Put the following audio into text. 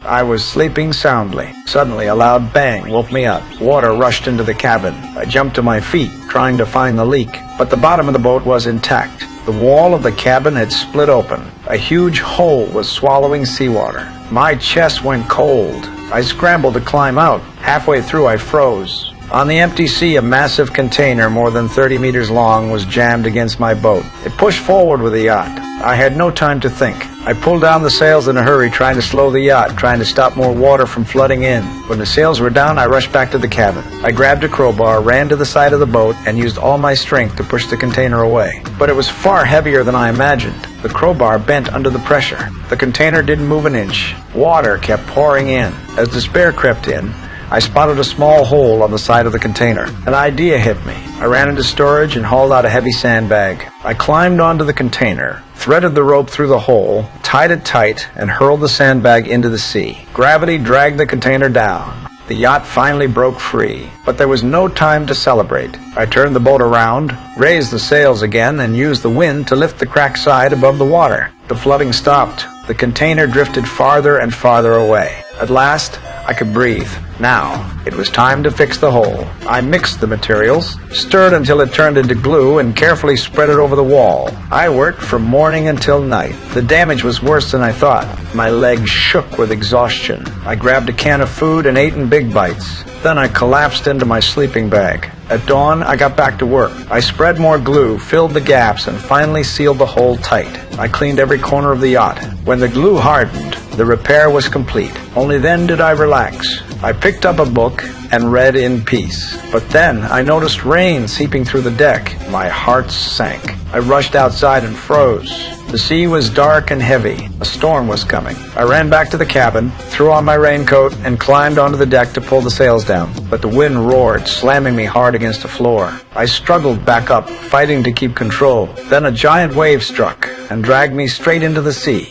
I was sleeping soundly. Suddenly, a loud bang woke me up. Water rushed into the cabin. I jumped to my feet, trying to find the leak, but the bottom of the boat was intact. The wall of the cabin had split open. A huge hole was swallowing seawater. My chest went cold. I scrambled to climb out. Halfway through, I froze. On the empty sea, a massive container more than 30 meters long was jammed against my boat. It pushed forward with the yacht. I had no time to think. I pulled down the sails in a hurry, trying to slow the yacht, trying to stop more water from flooding in. When the sails were down, I rushed back to the cabin. I grabbed a crowbar, ran to the side of the boat, and used all my strength to push the container away. But it was far heavier than I imagined. The crowbar bent under the pressure. The container didn't move an inch. Water kept pouring in. As despair crept in, I spotted a small hole on the side of the container. An idea hit me. I ran into storage and hauled out a heavy sandbag. I climbed onto the container, threaded the rope through the hole, tied it tight, and hurled the sandbag into the sea. Gravity dragged the container down. The yacht finally broke free, but there was no time to celebrate. I turned the boat around, raised the sails again, and used the wind to lift the cracked side above the water. The flooding stopped. The container drifted farther and farther away. At last, I could breathe. Now, it was time to fix the hole. I mixed the materials, stirred until it turned into glue, and carefully spread it over the wall. I worked from morning until night. The damage was worse than I thought. My legs shook with exhaustion. I grabbed a can of food and ate in big bites. Then I collapsed into my sleeping bag. At dawn, I got back to work. I spread more glue, filled the gaps, and finally sealed the hole tight. I cleaned every corner of the yacht. When the glue hardened, the repair was complete. Only then did I relax. I picked up a book and read in peace. But then I noticed rain seeping through the deck. My heart sank. I rushed outside and froze. The sea was dark and heavy. A storm was coming. I ran back to the cabin, threw on my raincoat, and climbed onto the deck to pull the sails down. But the wind roared, slamming me hard against the floor. I struggled back up, fighting to keep control. Then a giant wave struck and dragged me straight into the sea.